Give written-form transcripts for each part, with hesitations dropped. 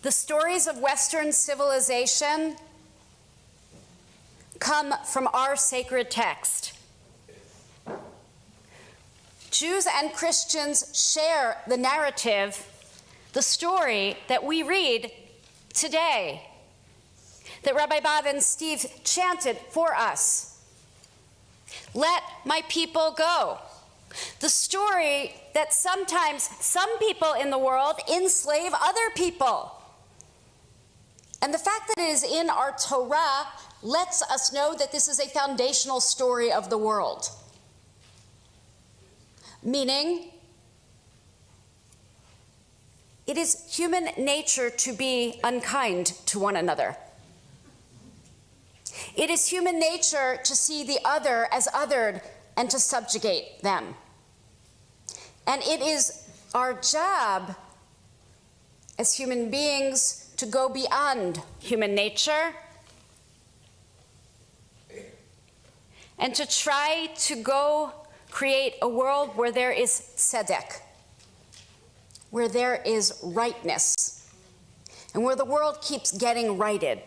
The stories of Western civilization come from our sacred text. Jews and Christians share the narrative, the story that we read today, that Rabbi Bob and Steve chanted for us. Let my people go. The story that sometimes some people in the world enslave other people. And the fact that it is in our Torah lets us know that this is a foundational story of the world. Meaning, it is human nature to be unkind to one another. It is human nature to see the other as othered and to subjugate them. And it is our job as human beings to go beyond human nature and to try to go create a world where there is tzedek, where there is rightness, and where the world keeps getting righted,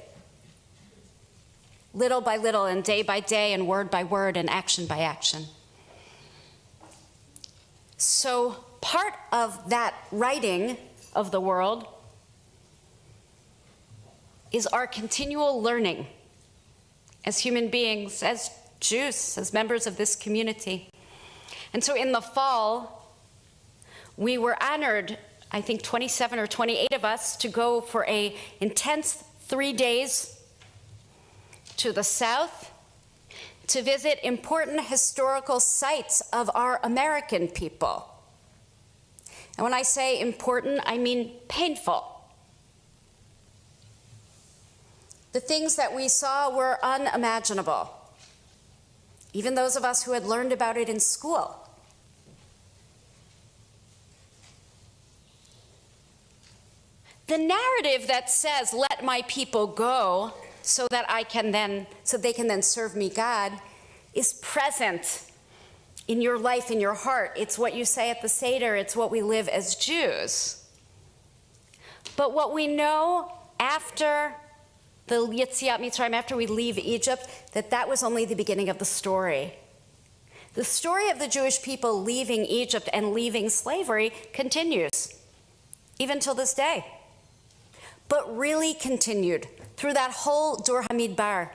little by little and day by day and word by word and action by action. So part of that righting of the world is our continual learning as human beings, as Jews, as members of this community. And so in the fall, we were honored, I think 27 or 28 of us, to go for an intense 3 days to the south to visit important historical sites of our American people. And when I say important, I mean painful. The things that we saw were unimaginable, even those of us who had learned about it in school. The narrative that says, "Let my people go so that they can then serve me God," is present in your life, in your heart. It's what you say at the Seder. It's what we live as Jews. But what we know after the Yetziat Mitzrayim, after we leave Egypt, that was only the beginning of the story. The story of the Jewish people leaving Egypt and leaving slavery continues, even till this day. But really continued through that whole Dor HaMidbar,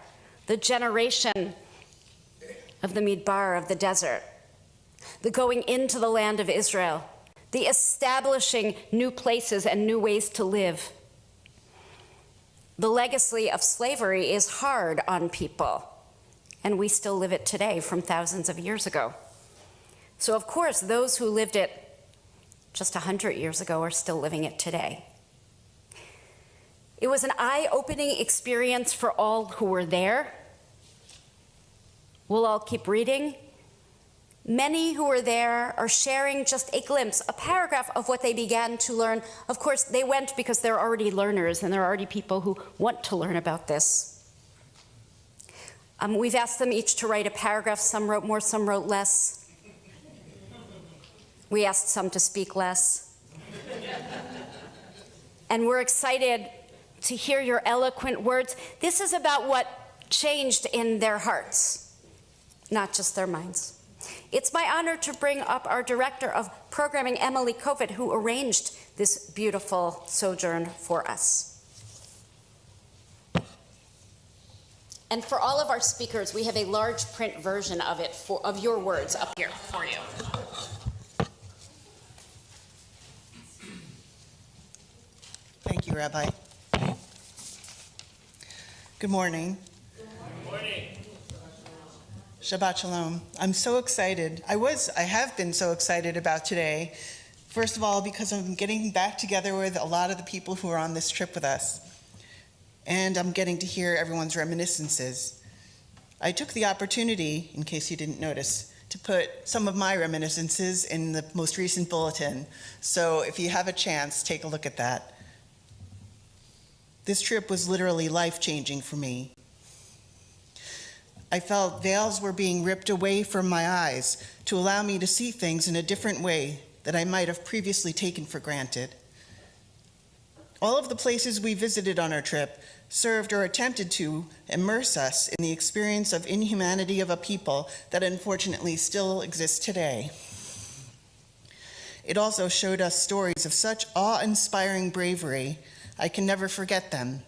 the generation of the Midbar, of the desert, the going into the land of Israel, the establishing new places and new ways to live. The legacy of slavery is hard on people, and we still live it today from thousands of years ago. So of course, those who lived it just 100 years ago are still living it today. It was an eye-opening experience for all who were there. We'll all keep reading. Many who were there are sharing just a glimpse, a paragraph of what they began to learn. Of course, they went because they're already learners, and there are already people who want to learn about this. We've asked them each to write a paragraph. Some wrote more, some wrote less. We asked some to speak less. And we're excited to hear your eloquent words. This is about what changed in their hearts, not just their minds. It's my honor to bring up our director of programming, Emily Kovic, who arranged this beautiful sojourn for us. And for all of our speakers, we have a large print version of it, of your words up here for you. Thank you, Rabbi. Good morning. Good morning. Shabbat Shalom. I'm so excited. I have been so excited about today. First of all, because I'm getting back together with a lot of the people who are on this trip with us. And I'm getting to hear everyone's reminiscences. I took the opportunity, in case you didn't notice, to put some of my reminiscences in the most recent bulletin. So if you have a chance, take a look at that. This trip was literally life-changing for me. I felt veils were being ripped away from my eyes to allow me to see things in a different way that I might have previously taken for granted. All of the places we visited on our trip served or attempted to immerse us in the experience of inhumanity of a people that unfortunately still exists today. It also showed us stories of such awe-inspiring bravery, I can never forget them.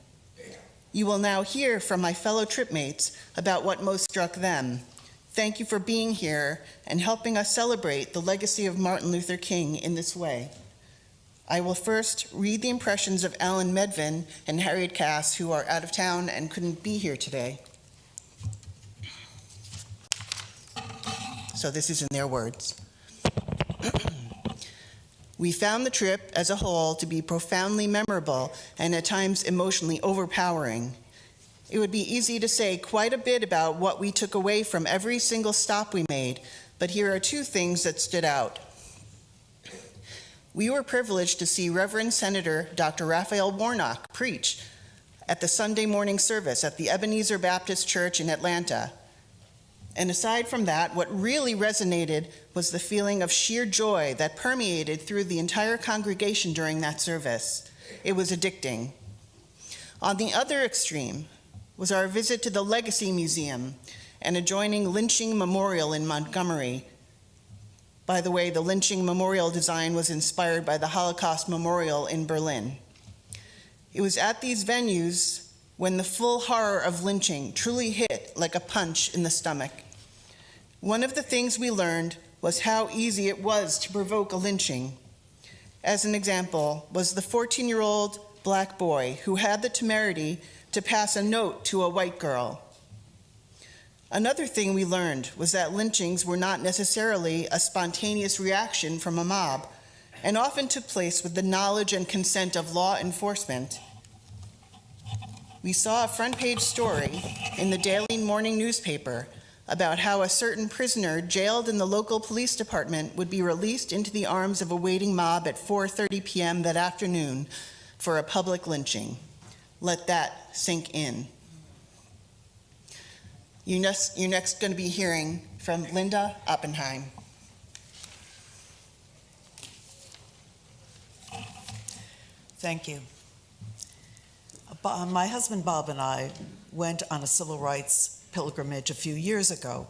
You will now hear from my fellow tripmates about what most struck them. Thank you for being here and helping us celebrate the legacy of Martin Luther King in this way. I will first read the impressions of Alan Medvin and Harriet Cass, who are out of town and couldn't be here today. So this is in their words. We found the trip as a whole to be profoundly memorable and at times emotionally overpowering. It would be easy to say quite a bit about what we took away from every single stop we made, but here are two things that stood out. We were privileged to see Reverend Senator Dr. Raphael Warnock preach at the Sunday morning service at the Ebenezer Baptist Church in Atlanta. And aside from that, what really resonated was the feeling of sheer joy that permeated through the entire congregation during that service. It was addicting. On the other extreme was our visit to the Legacy Museum, an adjoining lynching memorial in Montgomery. By the way, the lynching memorial design was inspired by the Holocaust Memorial in Berlin. It was at these venues when the full horror of lynching truly hit like a punch in the stomach. One of the things we learned was how easy it was to provoke a lynching. As an example, was the 14-year-old black boy who had the temerity to pass a note to a white girl. Another thing we learned was that lynchings were not necessarily a spontaneous reaction from a mob, and often took place with the knowledge and consent of law enforcement. We saw a front-page story in the daily morning newspaper about how a certain prisoner jailed in the local police department would be released into the arms of a waiting mob at 4:30 p.m. that afternoon for a public lynching. Let that sink in. You're next going to be hearing from Linda Oppenheim. Thank you. My husband Bob and I went on a civil rights pilgrimage a few years ago,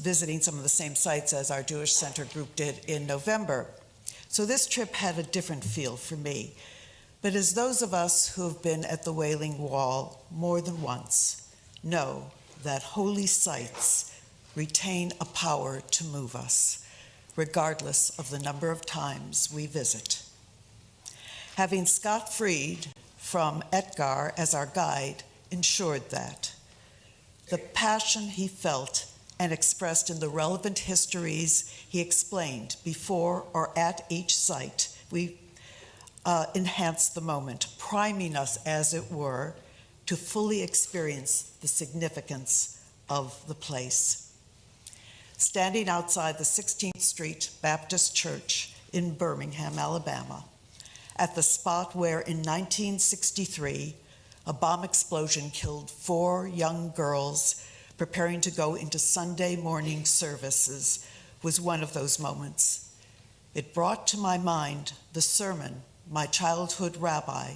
visiting some of the same sites as our Jewish Center group did in November. So this trip had a different feel for me. But as those of us who have been at the Wailing Wall more than once know that holy sites retain a power to move us, regardless of the number of times we visit. Having Scott Fried from Etgar as our guide ensured that. The passion he felt and expressed in the relevant histories he explained before or at each site, we enhanced the moment, priming us, as it were, to fully experience the significance of the place. Standing outside the 16th Street Baptist Church in Birmingham, Alabama, at the spot where in 1963 a bomb explosion killed 4 young girls preparing to go into Sunday morning services, was one of those moments. It brought to my mind the sermon my childhood rabbi,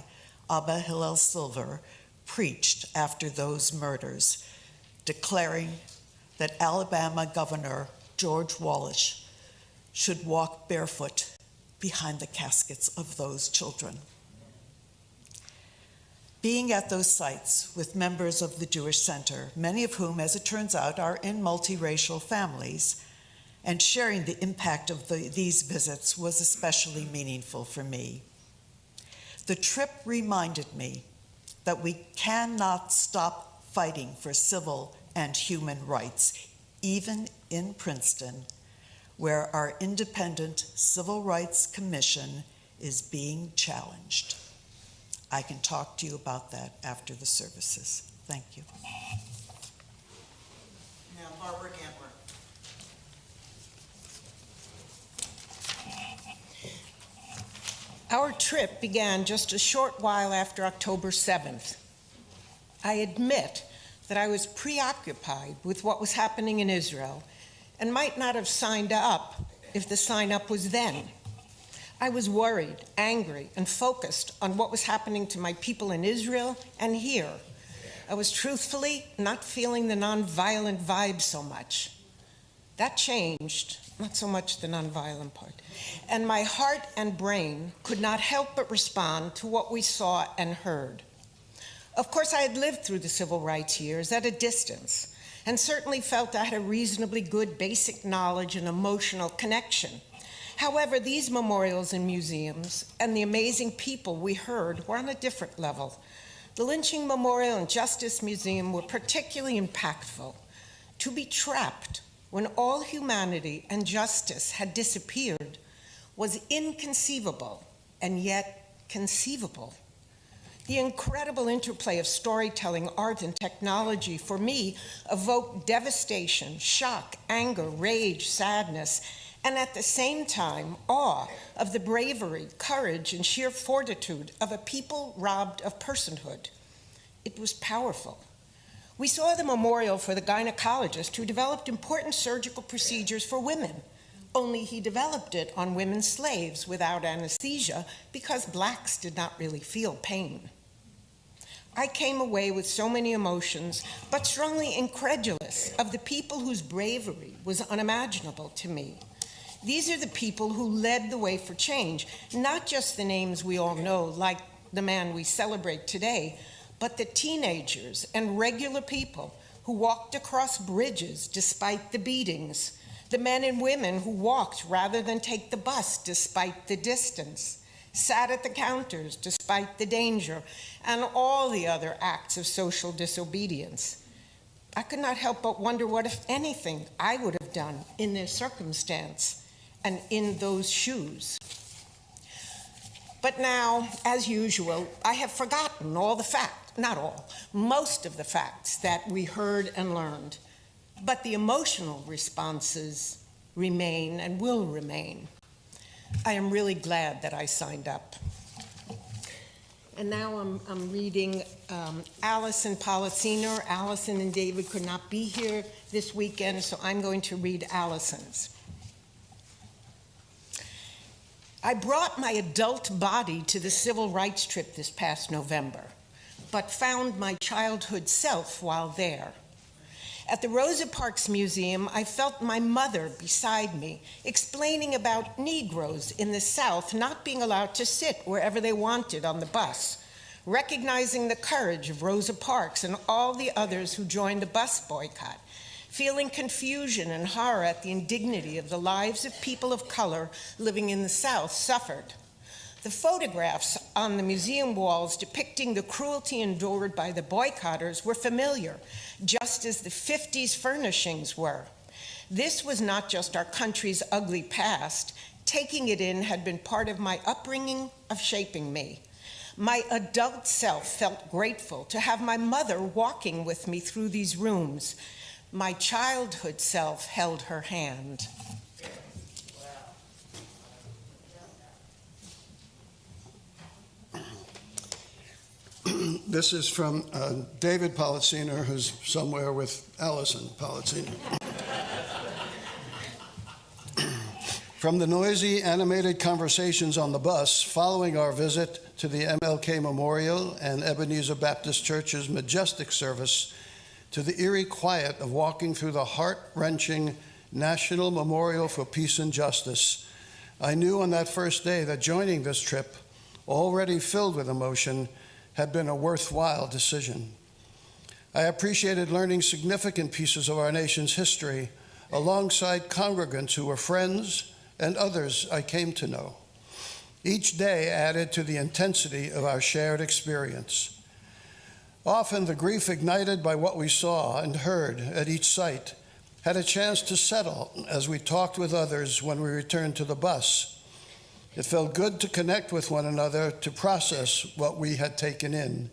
Abba Hillel Silver, preached after those murders, declaring that Alabama Governor George Wallace should walk barefoot behind the caskets of those children. Being at those sites with members of the Jewish Center, many of whom, as it turns out, are in multiracial families, and sharing the impact of these visits was especially meaningful for me. The trip reminded me that we cannot stop fighting for civil and human rights, even in Princeton, where our independent Civil Rights Commission is being challenged. I can talk to you about that after the services. Thank you. Now, Barbara Gantler. Our trip began just a short while after October 7th. I admit that I was preoccupied with what was happening in Israel and might not have signed up if the sign up was then. I was worried, angry, and focused on what was happening to my people in Israel and here. I was truthfully not feeling the nonviolent vibe so much. That changed, not so much the nonviolent part. And my heart and brain could not help but respond to what we saw and heard. Of course, I had lived through the civil rights years at a distance, and certainly felt I had a reasonably good basic knowledge and emotional connection. However, these memorials and museums and the amazing people we heard were on a different level. The Lynching Memorial and Justice Museum were particularly impactful. To be trapped when all humanity and justice had disappeared was inconceivable and yet conceivable. The incredible interplay of storytelling, art, and technology for me evoked devastation, shock, anger, rage, sadness, and at the same time, awe of the bravery, courage, and sheer fortitude of a people robbed of personhood. It was powerful. We saw the memorial for the gynecologist who developed important surgical procedures for women, only he developed it on women slaves without anesthesia because blacks did not really feel pain. I came away with so many emotions, but strongly incredulous of the people whose bravery was unimaginable to me. These are the people who led the way for change, not just the names we all know, like the man we celebrate today, but the teenagers and regular people who walked across bridges despite the beatings, the men and women who walked rather than take the bus despite the distance, sat at the counters despite the danger, and all the other acts of social disobedience. I could not help but wonder what, if anything, I would have done in their circumstance and in those shoes. But now, as usual, I have forgotten all the facts, not all, most of the facts that we heard and learned. But the emotional responses remain and will remain. I am really glad that I signed up. And now I'm reading Allison Policiner. Allison and David could not be here this weekend, so I'm going to read Allison's. I brought my adult body to the civil rights trip this past November, but found my childhood self while there. At the Rosa Parks Museum, I felt my mother beside me, explaining about Negroes in the South not being allowed to sit wherever they wanted on the bus, recognizing the courage of Rosa Parks and all the others who joined the bus boycott, feeling confusion and horror at the indignity of the lives of people of color living in the South suffered. The photographs on the museum walls depicting the cruelty endured by the boycotters were familiar, just as the 50s furnishings were. This was not just our country's ugly past. Taking it in had been part of my upbringing, of shaping me. My adult self felt grateful to have my mother walking with me through these rooms. My childhood self held her hand. This is from David Policiner, who's somewhere with Allison Policiner. From the noisy, animated conversations on the bus following our visit to the MLK Memorial and Ebenezer Baptist Church's majestic service, to the eerie quiet of walking through the heart-wrenching National Memorial for Peace and Justice, I knew on that first day that joining this trip, already filled with emotion, had been a worthwhile decision. I appreciated learning significant pieces of our nation's history alongside congregants who were friends and others I came to know. Each day added to the intensity of our shared experience. Often the grief ignited by what we saw and heard at each site had a chance to settle as we talked with others when we returned to the bus. It felt good to connect with one another to process what we had taken in.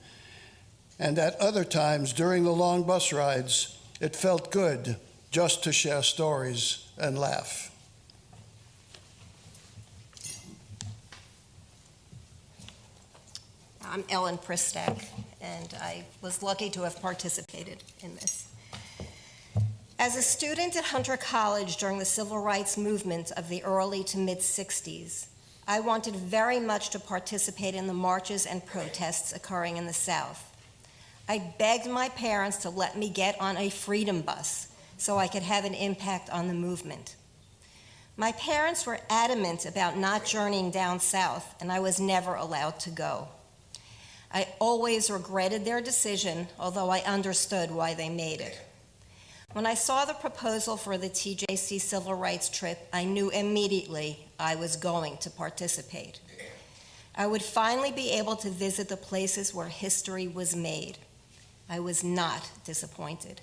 And at other times during the long bus rides, it felt good just to share stories and laugh. I'm Ellen Pristek, and I was lucky to have participated in this. As a student at Hunter College during the civil rights movement of the early to mid-'60s, I wanted very much to participate in the marches and protests occurring in the South. I begged my parents to let me get on a freedom bus so I could have an impact on the movement. My parents were adamant about not journeying down south, and I was never allowed to go. I always regretted their decision, although I understood why they made it. When I saw the proposal for the TJC civil rights trip, I knew immediately I was going to participate. I would finally be able to visit the places where history was made. I was not disappointed.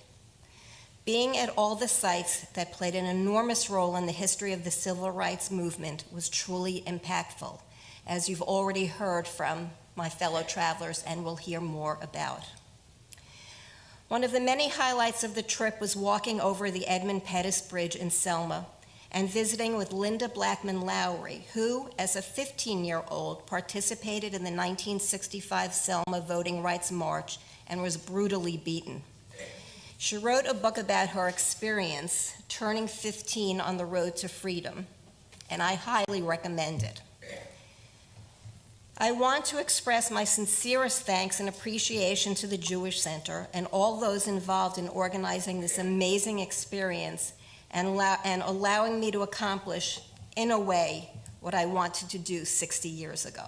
Being at all the sites that played an enormous role in the history of the civil rights movement was truly impactful, as you've already heard from my fellow travelers and will hear more about. One of the many highlights of the trip was walking over the Edmund Pettus Bridge in Selma and visiting with Linda Blackman Lowry, who, as a 15-year-old, participated in the 1965 Selma Voting Rights March and was brutally beaten. She wrote a book about her experience turning 15 on the road to freedom, and I highly recommend it. I want to express my sincerest thanks and appreciation to the Jewish Center and all those involved in organizing this amazing experience and allowing me to accomplish, in a way, what I wanted to do 60 years ago.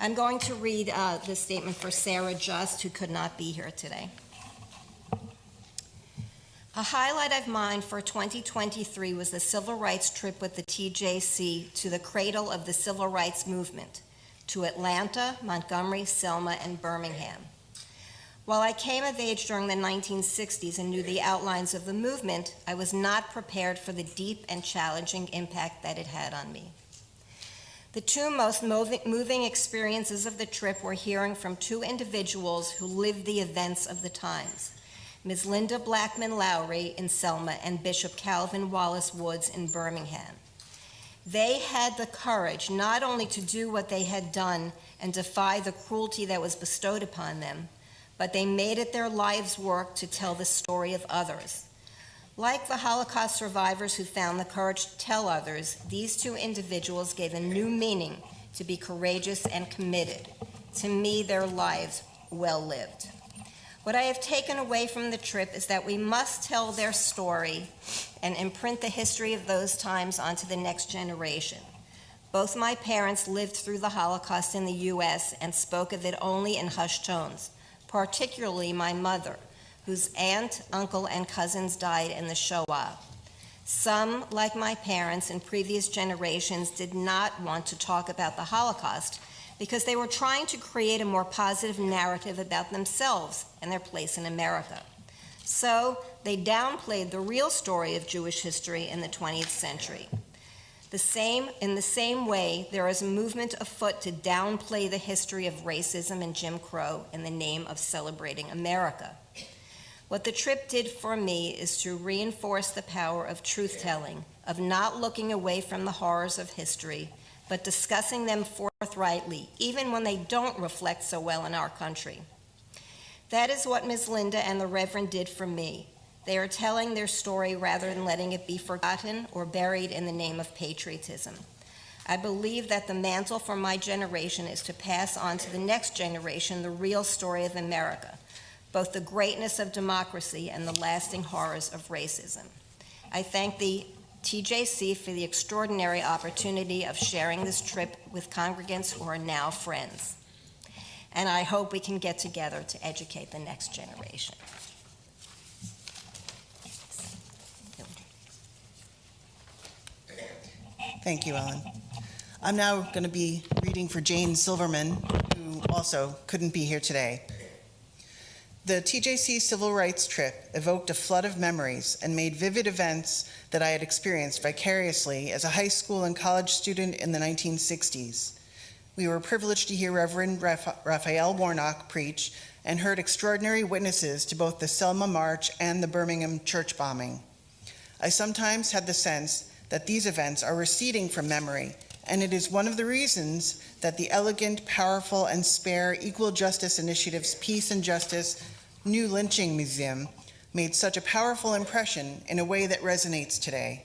I'm going to read the statement for Sarah Just, who could not be here today. A highlight of mine for 2023 was the civil rights trip with the TJC to the cradle of the civil rights movement, to Atlanta, Montgomery, Selma, and Birmingham. While I came of age during the 1960s and knew the outlines of the movement, I was not prepared for the deep and challenging impact that it had on me. The two most moving experiences of the trip were hearing from two individuals who lived the events of the times. Ms. Linda Blackman Lowry in Selma and Bishop Calvin Wallace Woods in Birmingham. They had the courage not only to do what they had done and defy the cruelty that was bestowed upon them, but they made it their life's work to tell the story of others. Like the Holocaust survivors who found the courage to tell others, these two individuals gave a new meaning to be courageous and committed. To me, their lives well lived. What I have taken away from the trip is that we must tell their story and imprint the history of those times onto the next generation. Both my parents lived through the Holocaust in the U.S. and spoke of it only in hushed tones, particularly my mother, whose aunt, uncle, and cousins died in the Shoah. Some, like my parents in previous generations, did not want to talk about the Holocaust because they were trying to create a more positive narrative about themselves and their place in America. So they downplayed the real story of Jewish history in the 20th century. In the same way, there is a movement afoot to downplay the history of racism and Jim Crow in the name of celebrating America. What the trip did for me is to reinforce the power of truth-telling, of not looking away from the horrors of history, but discussing them forthrightly, even when they don't reflect so well in our country. That is what Ms. Linda and the Reverend did for me. They are telling their story rather than letting it be forgotten or buried in the name of patriotism. I believe that the mantle for my generation is to pass on to the next generation the real story of America, both the greatness of democracy and the lasting horrors of racism. I thank the TJC for the extraordinary opportunity of sharing this trip with congregants who are now friends. And I hope we can get together to educate the next generation. Thank you, Ellen. I'm now going to be reading for Jane Silverman, who also couldn't be here today. The TJC civil rights trip evoked a flood of memories and made vivid events that I had experienced vicariously as a high school and college student in the 1960s. We were privileged to hear Reverend Raphael Warnock preach and heard extraordinary witnesses to both the Selma March and the Birmingham church bombing. I sometimes had the sense that these events are receding from memory, and it is one of the reasons that the elegant, powerful, and spare Equal Justice Initiative's Peace and Justice New Lynching Museum made such a powerful impression in a way that resonates today.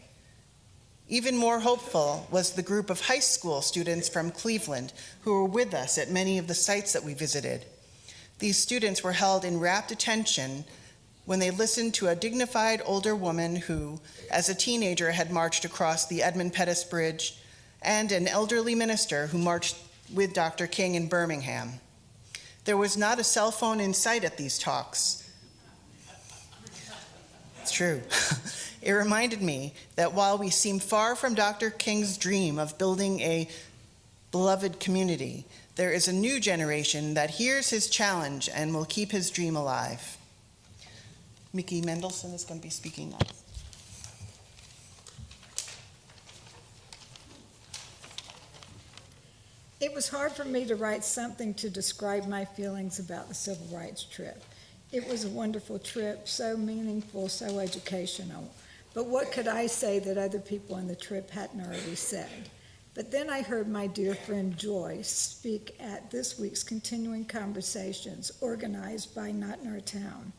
Even more hopeful was the group of high school students from Cleveland who were with us at many of the sites that we visited. These students were held in rapt attention when they listened to a dignified older woman who, as a teenager, had marched across the Edmund Pettus Bridge, and an elderly minister who marched with Dr. King in Birmingham. There was not a cell phone in sight at these talks. It's true. It reminded me that while we seem far from Dr. King's dream of building a beloved community, there is a new generation that hears his challenge and will keep his dream alive. Mickey Mendelson is going to be speaking next. It was hard for me to write something to describe my feelings about the civil rights trip. It was a wonderful trip, so meaningful, so educational. But what could I say that other people on the trip hadn't already said? But then I heard my dear friend Joyce speak at this week's continuing conversations organized by Not in Our Town.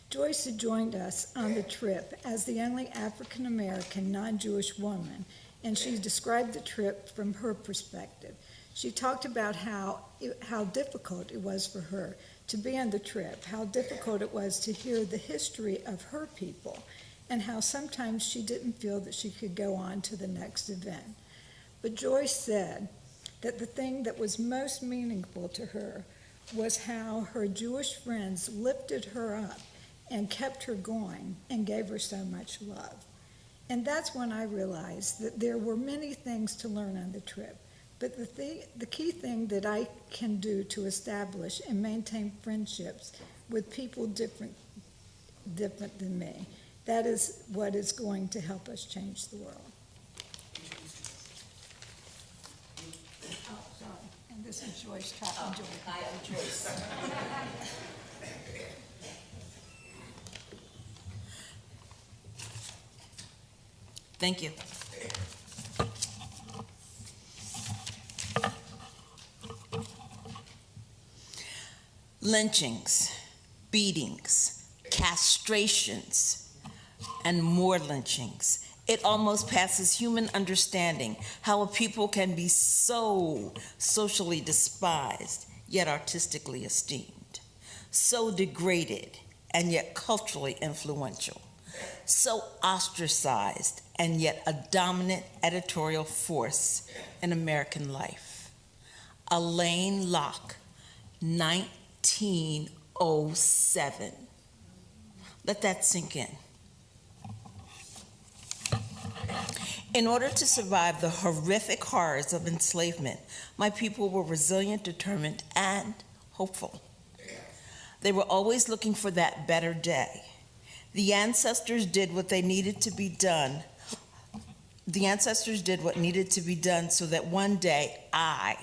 Joyce had joined us on the trip as the only African-American non-Jewish woman, and she described the trip from her perspective. She talked about how difficult it was for her to be on the trip, how difficult it was to hear the history of her people, and how sometimes she didn't feel that she could go on to the next event. But Joyce said that the thing that was most meaningful to her was how her Jewish friends lifted her up and kept her going and gave her so much love. And that's when I realized that there were many things to learn on the trip. But the key thing that I can do to establish and maintain friendships with people different than me, that is what is going to help us change the world. Oh, sorry. And this is Joyce talking. I am Joyce. Thank you. Lynchings, beatings, castrations, and more lynchings. It almost passes human understanding how a people can be so socially despised, yet artistically esteemed, so degraded, and yet culturally influential, so ostracized, and yet a dominant editorial force in American life. Alain Locke, 1907. Let that sink in. In order to survive the horrific horrors of enslavement, my people were resilient, determined, and hopeful. They were always looking for that better day. The ancestors did what needed to be done. The ancestors did what needed to be done so that one day I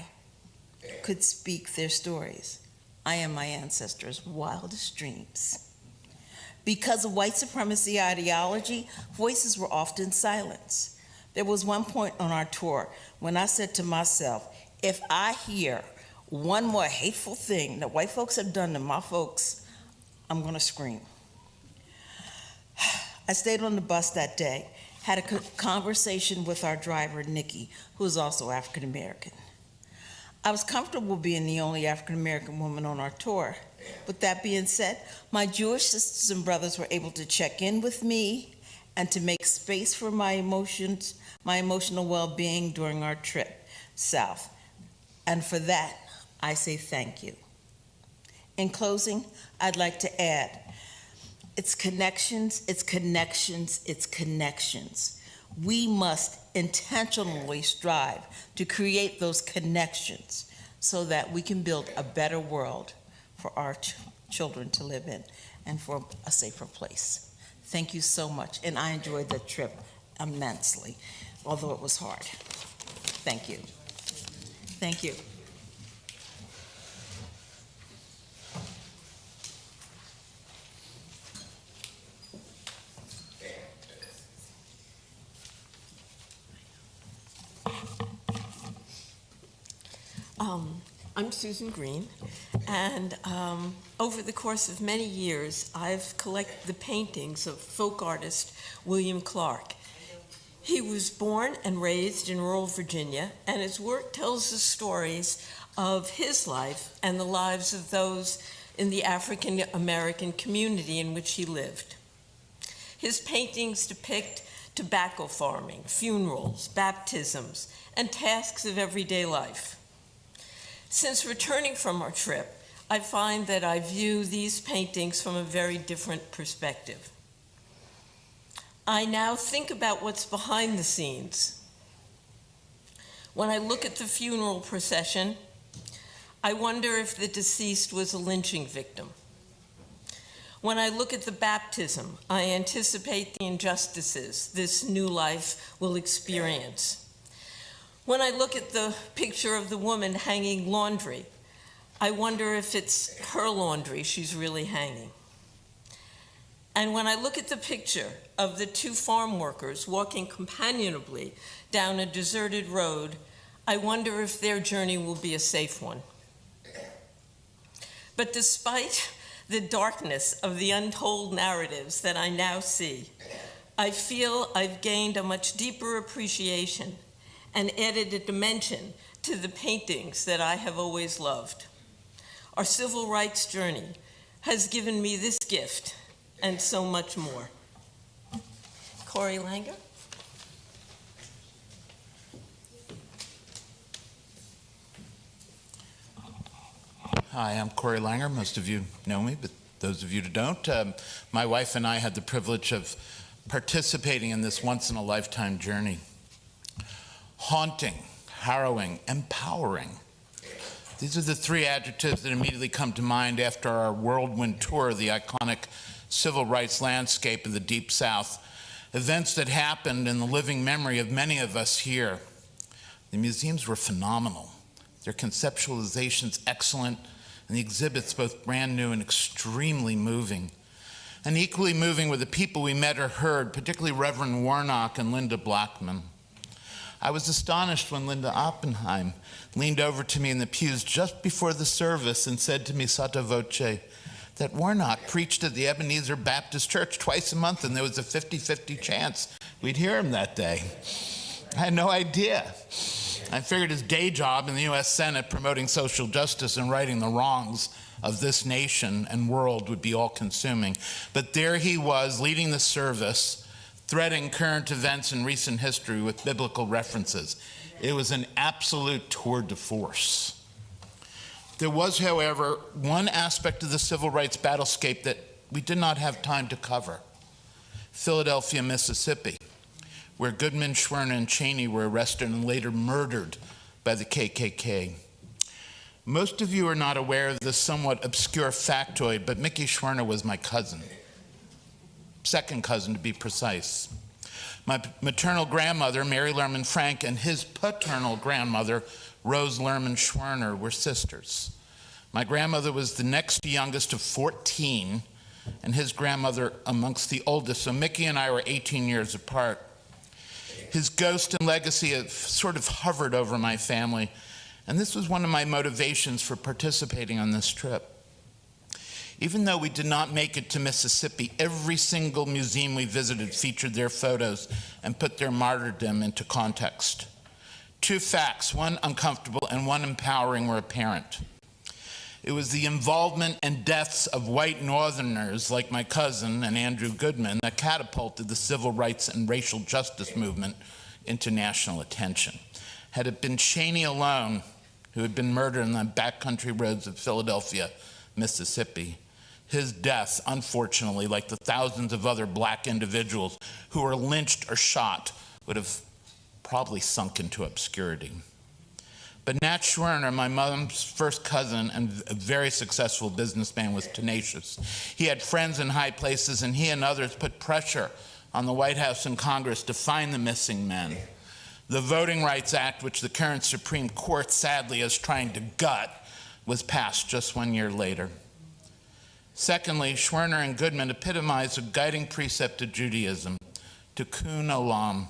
could speak their stories. I am my ancestors' wildest dreams. Because of white supremacy ideology, voices were often silenced. There was one point on our tour when I said to myself, if I hear one more hateful thing that white folks have done to my folks, I'm gonna scream. I stayed on the bus that day, had a conversation with our driver, Nikki, who is also African American. I was comfortable being the only African American woman on our tour. With that being said, my Jewish sisters and brothers were able to check in with me and to make space for my emotions, my emotional well-being during our trip south. And for that, I say thank you. In closing, I'd like to add, it's connections, it's connections, it's connections. We must intentionally strive to create those connections so that we can build a better world for our children to live in and for a safer place. Thank you so much, and I enjoyed the trip immensely, although it was hard. Thank you. Thank you. I'm Susan Green, and over the course of many years, I've collected the paintings of folk artist William Clark. He was born and raised in rural Virginia, and his work tells the stories of his life and the lives of those in the African American community in which he lived. His paintings depict tobacco farming, funerals, baptisms, and tasks of everyday life. Since returning from our trip, I find that I view these paintings from a very different perspective. I now think about what's behind the scenes. When I look at the funeral procession, I wonder if the deceased was a lynching victim. When I look at the baptism, I anticipate the injustices this new life will experience. When I look at the picture of the woman hanging laundry, I wonder if it's her laundry she's really hanging. And when I look at the picture of the two farm workers walking companionably down a deserted road, I wonder if their journey will be a safe one. But despite the darkness of the untold narratives that I now see, I feel I've gained a much deeper appreciation and added a dimension to the paintings that I have always loved. Our civil rights journey has given me this gift and so much more. Corey Langer. Hi, I'm Corey Langer. Most of you know me, but those of you who don't, my wife and I had the privilege of participating in this once-in-a-lifetime journey. Haunting, harrowing, empowering. These are the three adjectives that immediately come to mind after our whirlwind tour of the iconic civil rights landscape of the Deep South, events that happened in the living memory of many of us here. The museums were phenomenal, their conceptualizations excellent, and the exhibits both brand new and extremely moving. And equally moving were the people we met or heard, particularly Reverend Warnock and Linda Blackman. I was astonished when Linda Oppenheim leaned over to me in the pews just before the service and said to me sotto voce that Warnock preached at the Ebenezer Baptist Church twice a month and there was a 50-50 chance we'd hear him that day. I had no idea. I figured his day job in the U.S. Senate promoting social justice and righting the wrongs of this nation and world would be all-consuming. But there he was leading the service, threading current events in recent history with biblical references. It was an absolute tour de force. There was, however, one aspect of the civil rights battlescape that we did not have time to cover. Philadelphia, Mississippi, where Goodman, Schwerner, and Cheney were arrested and later murdered by the KKK. Most of you are not aware of this somewhat obscure factoid, but Mickey Schwerner was my cousin. Second cousin, to be precise. My maternal grandmother, Mary Lerman Frank, and his paternal grandmother, Rose Lerman Schwerner, were sisters. My grandmother was the next youngest of 14, and his grandmother amongst the oldest, so Mickey and I were 18 years apart. His ghost and legacy have sort of hovered over my family, and this was one of my motivations for participating on this trip. Even though we did not make it to Mississippi, every single museum we visited featured their photos and put their martyrdom into context. Two facts, one uncomfortable and one empowering, were apparent. It was the involvement and deaths of white Northerners like my cousin and Andrew Goodman that catapulted the civil rights and racial justice movement into national attention. Had it been Cheney alone who had been murdered on the backcountry roads of Philadelphia, Mississippi, his death, unfortunately, like the thousands of other black individuals who were lynched or shot, would have probably sunk into obscurity. But Nat Schwerner, my mom's first cousin and a very successful businessman, was tenacious. He had friends in high places, and he and others put pressure on the White House and Congress to find the missing men. The Voting Rights Act, which the current Supreme Court sadly is trying to gut, was passed just 1 year later. Secondly, Schwerner and Goodman epitomized a guiding precept of Judaism, tikkun olam,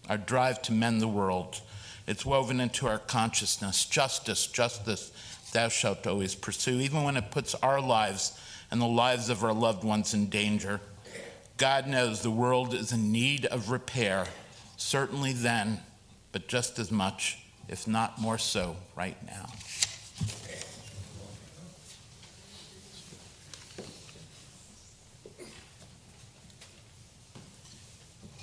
our drive to mend the world. It's woven into our consciousness. Justice, justice, thou shalt always pursue, even when it puts our lives and the lives of our loved ones in danger. God knows the world is in need of repair, certainly then, but just as much, if not more so, right now.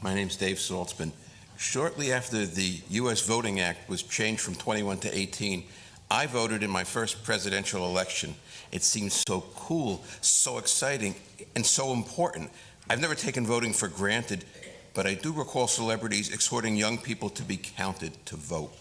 My name's Dave Saltzman. Shortly after the U.S. Voting Act was changed from 21 to 18, I voted in my first presidential election. It seemed so cool, so exciting, and so important. I've never taken voting for granted, but I do recall celebrities exhorting young people to be counted to vote.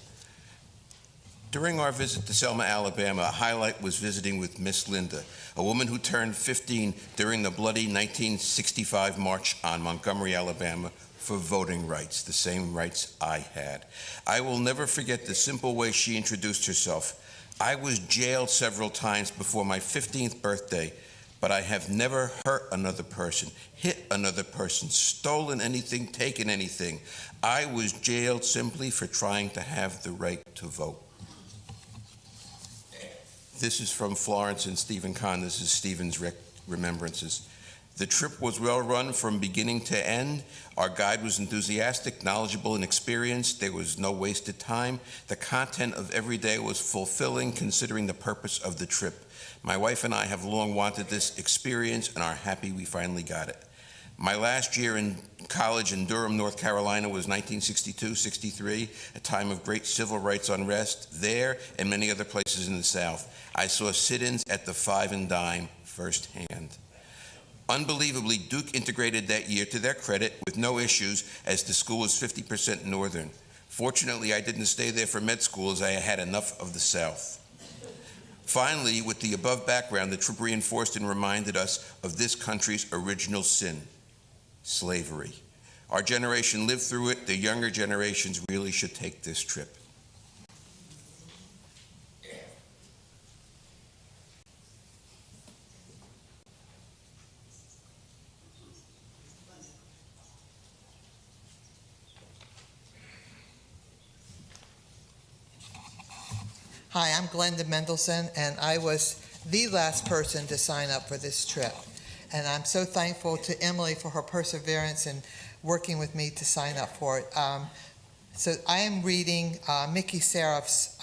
During our visit to Selma, Alabama, a highlight was visiting with Miss Linda, a woman who turned 15 during the bloody 1965 march on Montgomery, Alabama, for voting rights, the same rights I had. I will never forget the simple way she introduced herself. I was jailed several times before my 15th birthday, but I have never hurt another person, hit another person, stolen anything, taken anything. I was jailed simply for trying to have the right to vote. This is from Florence and Stephen Kahn. This is Stephen's remembrances. The trip was well run from beginning to end. Our guide was enthusiastic, knowledgeable, and experienced. There was no wasted time. The content of every day was fulfilling, considering the purpose of the trip. My wife and I have long wanted this experience and are happy we finally got it. My last year in college in Durham, North Carolina was 1962-63, a time of great civil rights unrest there and many other places in the South. I saw sit-ins at the Five and Dime firsthand. Unbelievably, Duke integrated that year to their credit with no issues, as the school was 50% Northern. Fortunately, I didn't stay there for med school, as I had enough of the South. Finally, with the above background, the trip reinforced and reminded us of this country's original sin, slavery. Our generation lived through it. The younger generations really should take this trip. Hi, I'm Glenda Mendelson, and I was the last person to sign up for this trip. And I'm so thankful to Emily for her perseverance in working with me to sign up for it. So I am reading Mickey Serap's,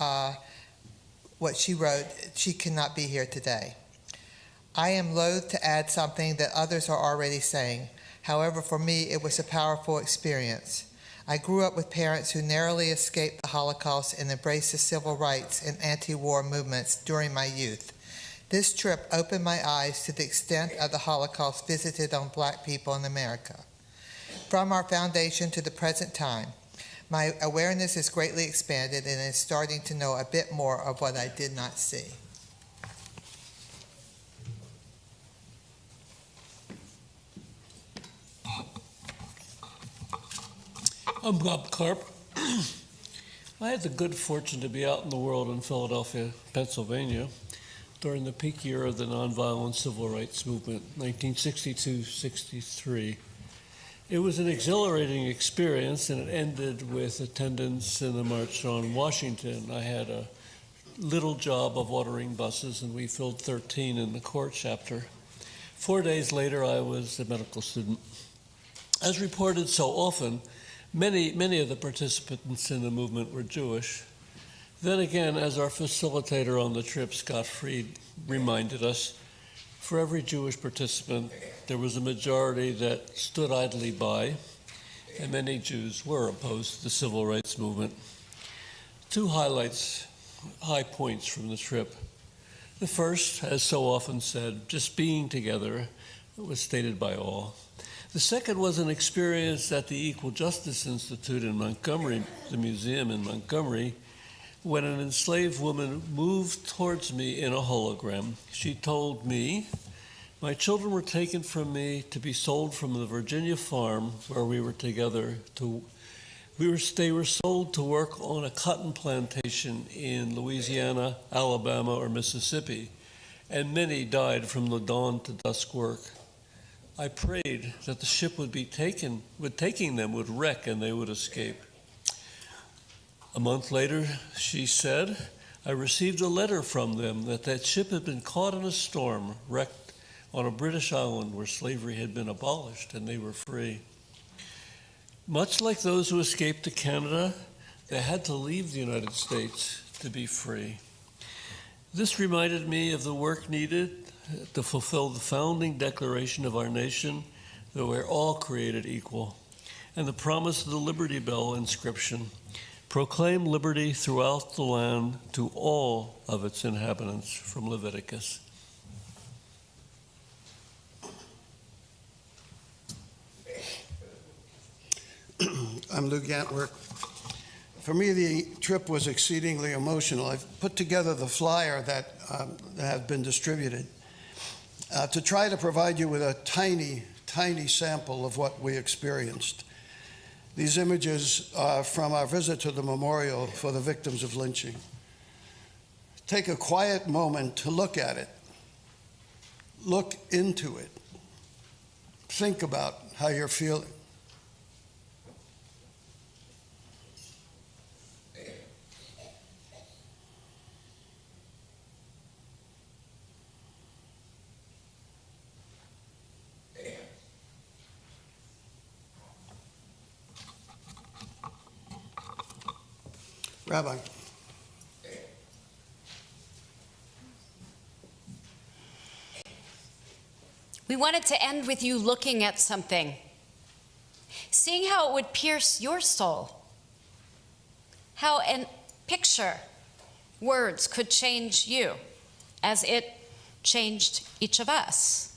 what she wrote. She cannot be here today. I am loath to add something that others are already saying. However, for me, it was a powerful experience. I grew up with parents who narrowly escaped the Holocaust and embraced the civil rights and anti-war movements during my youth. This trip opened my eyes to the extent of the Holocaust visited on Black people in America. From our foundation to the present time, my awareness is greatly expanded and is starting to know a bit more of what I did not see. I'm Bob Karp. I had the good fortune to be out in the world in Philadelphia, Pennsylvania, during the peak year of the nonviolent civil rights movement, 1962-63. It was an exhilarating experience, and it ended with attendance in the March on Washington. I had a little job of ordering buses, and we filled 13 in the core chapter. 4 days later, I was a medical student. As reported so often, many of the participants in the movement were Jewish. Then again, as our facilitator on the trip, Scott Fried, reminded us, for every Jewish participant, there was a majority that stood idly by, and many Jews were opposed to the civil rights movement. Two high points from the trip. The first, as so often said, just being together, was stated by all. The second was an experience at the Equal Justice Institute in Montgomery, the museum in Montgomery, when an enslaved woman moved towards me in a hologram. She told me, "My children were taken from me to be sold from the Virginia farm where we were together. They were sold to work on a cotton plantation in Louisiana, Alabama, or Mississippi, and many died from the dawn to dusk work. I prayed that the ship taking them would wreck and they would escape." A month later, she said, "I received a letter from them that ship had been caught in a storm, wrecked on a British island where slavery had been abolished and they were free." Much like those who escaped to Canada, they had to leave the United States to be free. This reminded me of the work needed to fulfill the founding declaration of our nation that we're all created equal, and the promise of the Liberty Bell inscription, proclaim liberty throughout the land to all of its inhabitants, from Leviticus. I'm Lou Gantwork. For me, the trip was exceedingly emotional. I've put together the flyer that has been distributed to try to provide you with a tiny sample of what we experienced. These images are from our visit to the memorial for the victims of lynching. Take a quiet moment to look at it. Look into it. Think about how you're feeling. Rabbi. We wanted to end with you looking at something, seeing how it would pierce your soul, how a picture, words could change you as it changed each of us.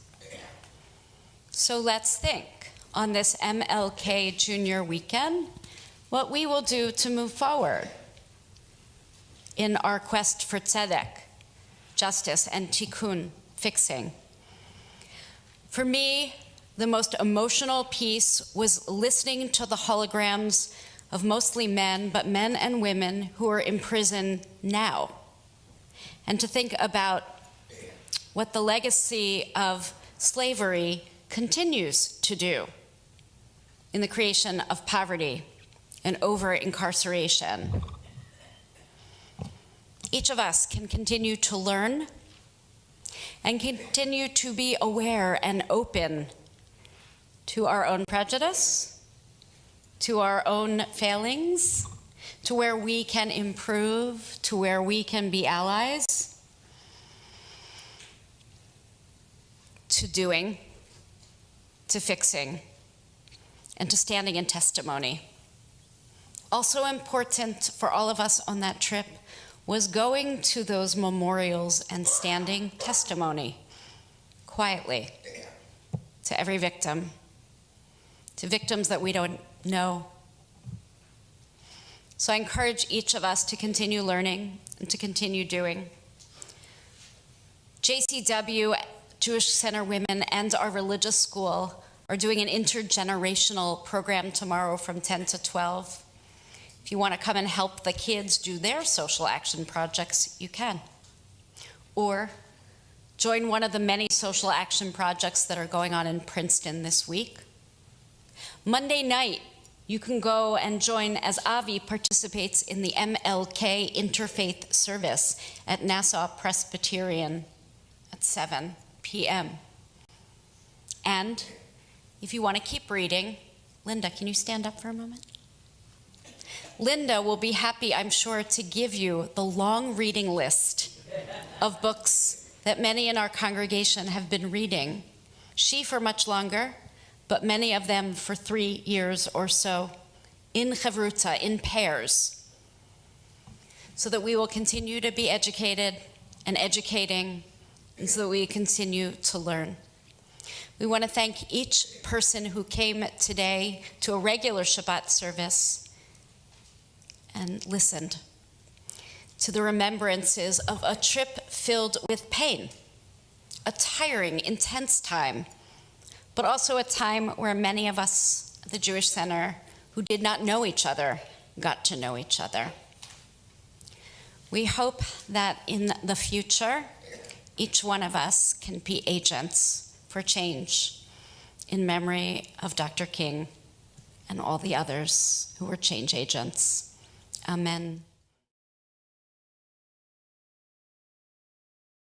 So let's think on this MLK Junior weekend what we will do to move forward in our quest for tzedek, justice, and tikkun, fixing. For me, the most emotional piece was listening to the holograms of mostly men, but men and women who are in prison now, and to think about what the legacy of slavery continues to do in the creation of poverty and over-incarceration. Each of us can continue to learn and continue to be aware and open to our own prejudice, to our own failings, to where we can improve, to where we can be allies, to doing, to fixing, and to standing in testimony. Also important for all of us on that trip was going to those memorials and standing testimony quietly to every victim, to victims that we don't know. So I encourage each of us to continue learning and to continue doing. JCW, Jewish Center Women, and our religious school are doing an intergenerational program tomorrow from 10 to 12. If you want to come and help the kids do their social action projects, you can. Or join one of the many social action projects that are going on in Princeton this week. Monday night, you can go and join as Avi participates in the MLK Interfaith Service at Nassau Presbyterian at 7 p.m. And if you want to keep reading, Linda, can you stand up for a moment? Linda will be happy, I'm sure, to give you the long reading list of books that many in our congregation have been reading. She for much longer, but many of them for 3 years or so, in chavruta, in pairs, so that we will continue to be educated and educating, and so that we continue to learn. We want to thank each person who came today to a regular Shabbat service and listened to the remembrances of a trip filled with pain, a tiring, intense time, but also a time where many of us at the Jewish Center who did not know each other got to know each other. We hope that in the future, each one of us can be agents for change in memory of Dr. King and all the others who were change agents. Amen.